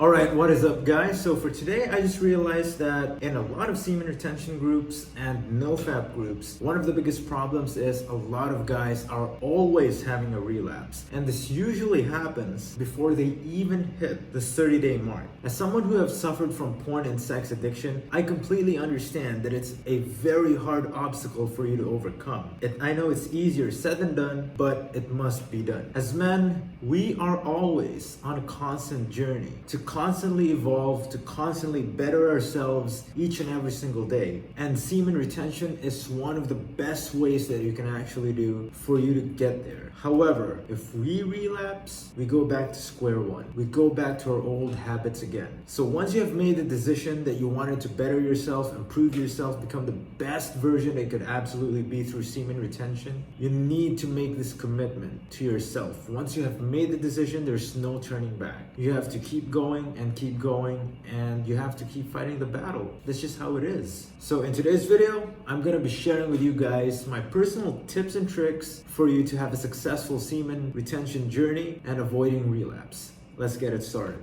Alright, what is up guys? So for today I just realized that in a lot of semen retention groups and NoFap groups, one of the biggest problems is a lot of guys are always having a relapse. And this usually happens before they even hit the 30-day mark. As someone who has suffered from porn and sex addiction, I completely understand that it's a very hard obstacle for you to overcome. I know it's easier said than done, but it must be done. As men, we are always on a constant journey to constantly evolve, to constantly better ourselves each and every single day. And semen retention is one of the best ways that you can actually do for you to get there. However, if we relapse, we go back to square one. We go back to our old habits again. So once you have made the decision that you wanted to better yourself, improve yourself, become the best version that you could absolutely be through semen retention, you need to make this commitment to yourself. Once you have made the decision, there's no turning back. You have to keep going and you have to keep fighting the battle. That's just how it is. So in today's video, I'm gonna be sharing with you guys my personal tips and tricks for you to have a successful semen retention journey and avoiding relapse. Let's get it started.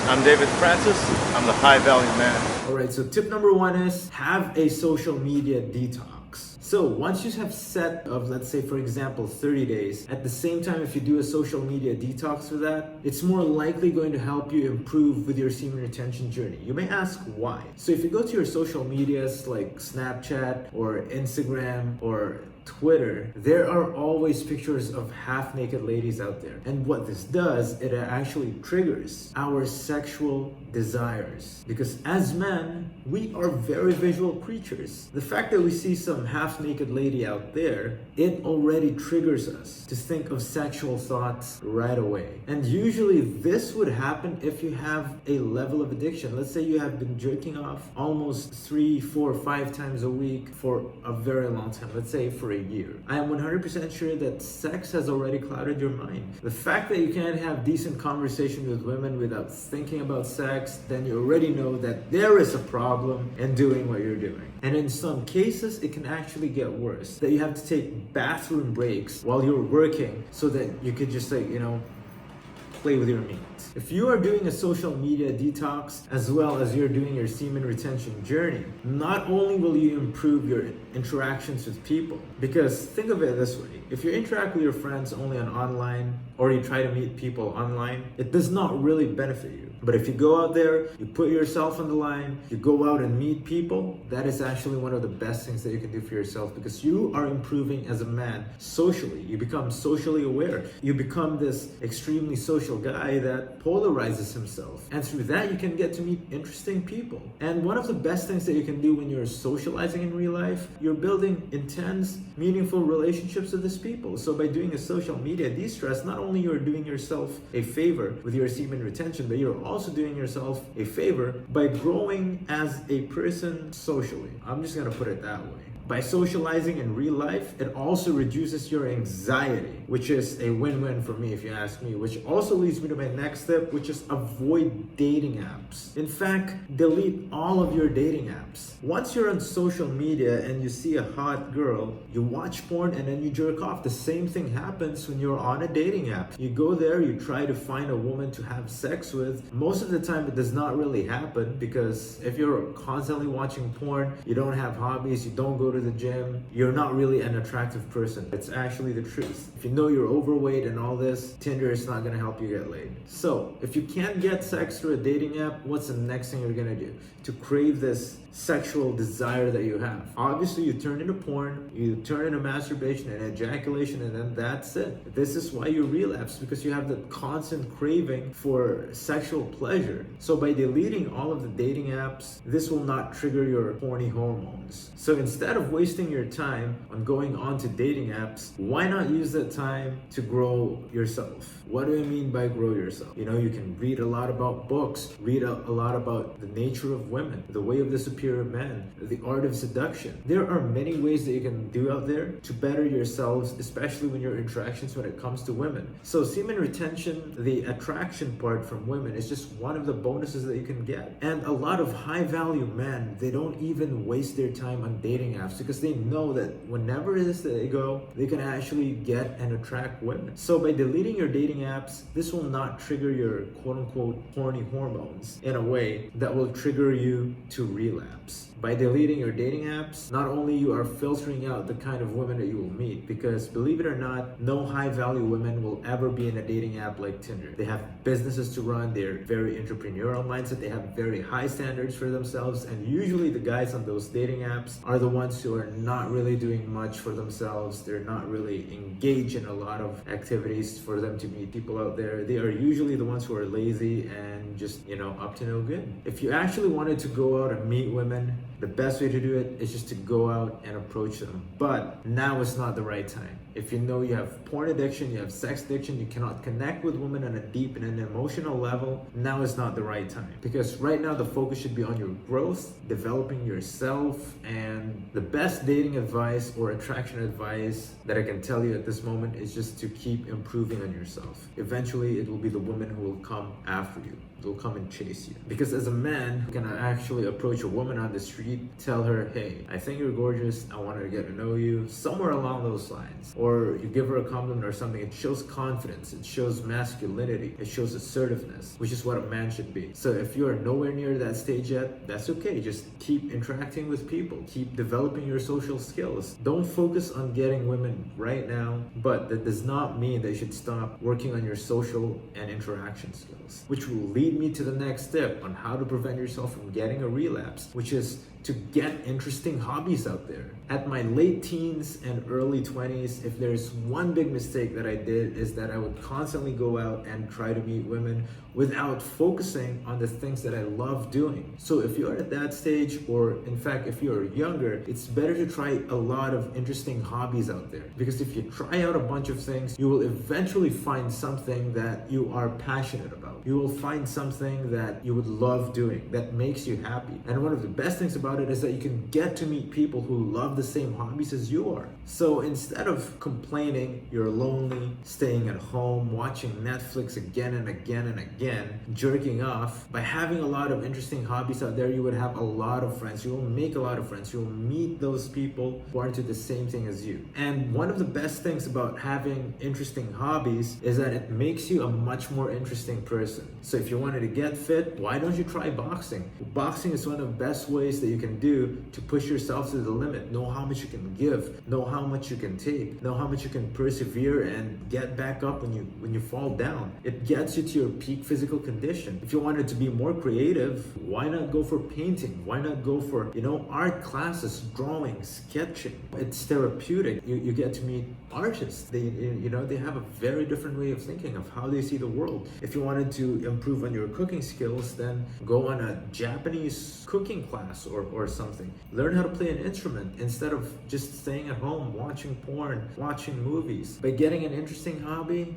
I'm David Francis. I'm the high value man. Alright, so tip number one is have a social media detox. So once you have set of, let's say for example, 30 days, at the same time if you do a social media detox for that, it's more likely going to help you improve with your semen retention journey. You may ask why. So if you go to your social medias like Snapchat or Instagram or Twitter, there are always pictures of half-naked ladies out there. And what this does, it actually triggers our sexual desires. Because as men, we are very visual creatures. The fact that we see some half-naked lady out there, it already triggers us to think of sexual thoughts right away. And usually this would happen if you have a level of addiction. Let's say you have been jerking off almost 3, 4, 5 times a week for a very long time. Let's say for a year. I am 100% sure that sex has already clouded your mind. The fact that you can't have decent conversation with women without thinking about sex, then you already know that there is a problem in doing what you're doing. And in some cases, it can actually get worse. That you have to take bathroom breaks while you're working so that you could just play with your meat. If you are doing a social media detox as well as you're doing your semen retention journey, not only will you improve your interactions with people, because think of it this way, if you interact with your friends only on online or you try to meet people online, it does not really benefit you. But if you go out there, you put yourself on the line, you go out and meet people, that is actually one of the best things that you can do for yourself because you are improving as a man socially. You become socially aware. You become this extremely social guy that polarizes himself. And through that, you can get to meet interesting people. And one of the best things that you can do when you're socializing in real life, you're building intense, meaningful relationships with these people. So by doing a social media de-stress, not only you're doing yourself a favor with your semen retention, but you're also doing yourself a favor by growing as a person socially. I'm just gonna put it that way. By socializing in real life, it also reduces your anxiety, which is a win-win for me if you ask me, which also leads me to my next step, which is avoid dating apps. In fact, delete all of your dating apps. Once you're on social media and you see a hot girl, you watch porn and then you jerk off. The same thing happens when you're on a dating app. You go there, you try to find a woman to have sex with. Most of the time it does not really happen because if you're constantly watching porn, you don't have hobbies, you don't go to the gym, you're not really an attractive person. It's actually the truth. If you know you're overweight and all this, Tinder is not gonna help you get laid. So if you can't get sex through a dating app, what's the next thing you're gonna do to crave this sexual desire that you have? Obviously you turn into porn, you turn into masturbation and ejaculation, and then that's it. This is why you relapse, because you have the constant craving for sexual pleasure. So by deleting all of the dating apps, this will not trigger your horny hormones. So instead of of wasting your time on going on to dating apps, why not use that time to grow yourself? What do I mean by grow yourself? You know, you can read a lot about books, read a lot about the nature of women, the way of the superior man, the art of seduction. There are many ways that you can do out there to better yourselves, especially when your interactions when it comes to women. So semen retention, the attraction part from women, is just one of the bonuses that you can get. And a lot of high value men, they don't even waste their time on dating apps because they know that whenever it is that they go, they can actually get and attract women. So by deleting your dating apps, this will not trigger your quote unquote horny hormones in a way that will trigger you to relapse. By deleting your dating apps, not only you are filtering out the kind of women that you will meet, because believe it or not, no high value women will ever be in a dating app like Tinder. They have businesses to run, they're very entrepreneurial mindset, they have very high standards for themselves, and usually the guys on those dating apps are the ones who are not really doing much for themselves. They're not really engaged in a lot of activities for them to meet people out there. They are usually the ones who are lazy and just, up to no good. If you actually wanted to go out and meet women, the best way to do it is just to go out and approach them. But now is not the right time. If you know you have porn addiction, you have sex addiction, you cannot connect with women on a deep and an emotional level, now is not the right time. Because right now the focus should be on your growth, developing yourself, and the best dating advice or attraction advice that I can tell you at this moment is just to keep improving on yourself. Eventually it will be the woman who will come after you. They'll come and chase you. Because as a man, you can actually approach a woman on the street, tell her, hey, I think you're gorgeous, I want to get to know you, somewhere along those lines. Or you give her a compliment or something, it shows confidence, it shows masculinity, it shows assertiveness, which is what a man should be. So if you are nowhere near that stage yet, that's okay. Just keep interacting with people, keep developing your social skills. Don't focus on getting women right now, but that does not mean that you should stop working on your social and interaction skills, which will lead me to the next step on how to prevent yourself from getting a relapse, which is to get interesting hobbies out there. At my late teens and early 20s, if there's one big mistake that I did, is that I would constantly go out and try to meet women without focusing on the things that I love doing. So if you're at that stage, or in fact, if you're younger, it's better to try a lot of interesting hobbies out there. Because if you try out a bunch of things, you will eventually find something that you are passionate about. You will find something that you would love doing, that makes you happy. And one of the best things about it is that you can get to meet people who love the same hobbies as you are. So instead of complaining, you're lonely, staying at home, watching Netflix again and again and again, jerking off, by having a lot of interesting hobbies out there, you would have a lot of friends. You will make a lot of friends. You will meet those people who are into the same thing as you. And one of the best things about having interesting hobbies is that it makes you a much more interesting person. So if you wanted to get fit, why don't you try boxing? Boxing is one of the best ways that you can do to push yourself to the limit. Know how much you can give, know how much you can take, know how much you can persevere and get back up when you fall down. It gets you to your peak physical condition. If you wanted to be more creative, why not go for painting? Why not go for, art classes, drawing, sketching? It's therapeutic. You get to meet artists. They have a very different way of thinking of how they see the world. If you wanted to improve on your cooking skills, then go on a Japanese cooking class or something. Learn how to play an instrument instead of just staying at home, watching porn, watching movies. By getting an interesting hobby,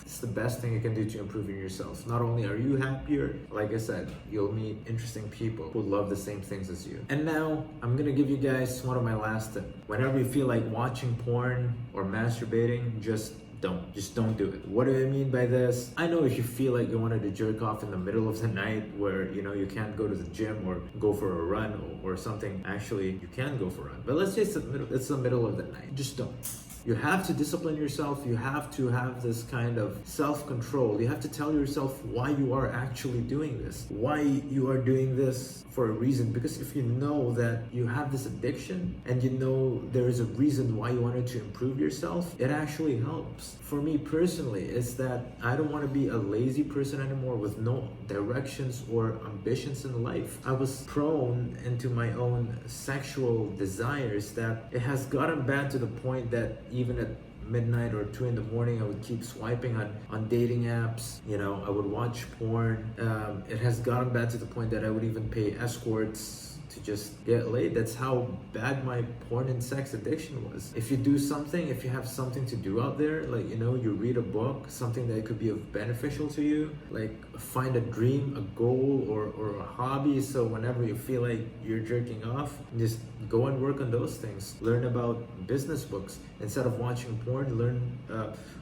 it's the best thing you can do to improve yourself. Not only are you happier, like I said, you'll meet interesting people who love the same things as you. And now, I'm gonna give you guys one of my last tips. Whenever you feel like watching porn or masturbating, just don't do it. What do I mean by this? I know if you feel like you wanted to jerk off in the middle of the night where you can't go to the gym or go for a run or something. Actually, you can go for a run, but let's say it's the middle of the night. Just don't. You have to discipline yourself. You have to have this kind of self-control. You have to tell yourself why you are actually doing this, why you are doing this for a reason. Because if you know that you have this addiction and you know there is a reason why you wanted to improve yourself, it actually helps. For me personally, it's that I don't want to be a lazy person anymore with no directions or ambitions in life. I was prone into my own sexual desires that it has gotten bad to the point that even at midnight or 2 in the morning, I would keep swiping on dating apps. I would watch porn. It has gotten bad to the point that I would even pay escorts to just get laid. That's how bad my porn and sex addiction was. If you do something, if you have something to do out there, like, you read a book, something that could be beneficial to you, like find a dream, a goal, or a hobby, so whenever you feel like you're jerking off, just go and work on those things. Learn about business books. Instead of watching porn,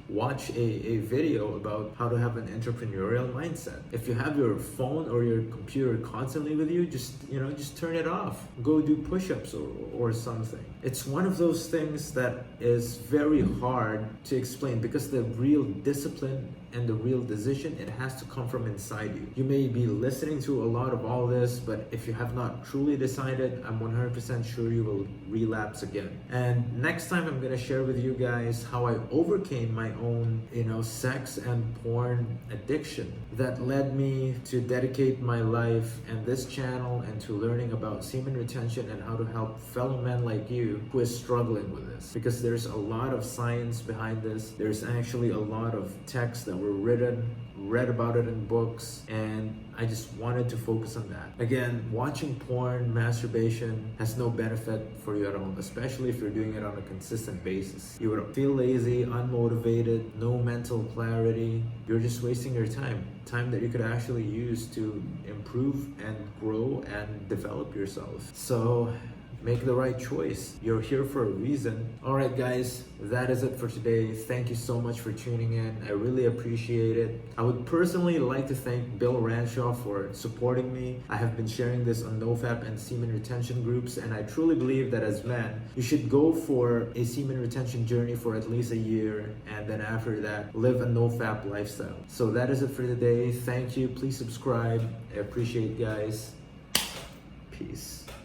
watch a video about how to have an entrepreneurial mindset. If you have your phone or your computer constantly with you, just turn it off. Go do push-ups or something. It's one of those things that is very hard to explain, because the real discipline and the real decision, it has to come from inside you. You may be listening to a lot of all this, but if you have not truly decided, I'm 100% sure you will relapse again. And next time I'm gonna share with you guys how I overcame my own, sex and porn addiction that led me to dedicate my life and this channel and to learning about semen retention and how to help fellow men like you who is struggling with this. Because there's a lot of science behind this. There's actually a lot of texts that were written, read about it in books, and I just wanted to focus on that. Again, watching porn, masturbation has no benefit for you at all, especially if you're doing it on a consistent basis. You would feel lazy, unmotivated, no mental clarity. You're just wasting your time that you could actually use to improve and grow and develop yourself. So make the right choice. You're here for a reason. All right, guys, that is it for today. Thank you so much for tuning in. I really appreciate it. I would personally like to thank Bill Ranshaw for supporting me. I have been sharing this on NoFap and semen retention groups, and I truly believe that as men, you should go for a semen retention journey for at least a year, and then after that, live a NoFap lifestyle. So that is it for today. Thank you. Please subscribe. I appreciate you guys. Peace.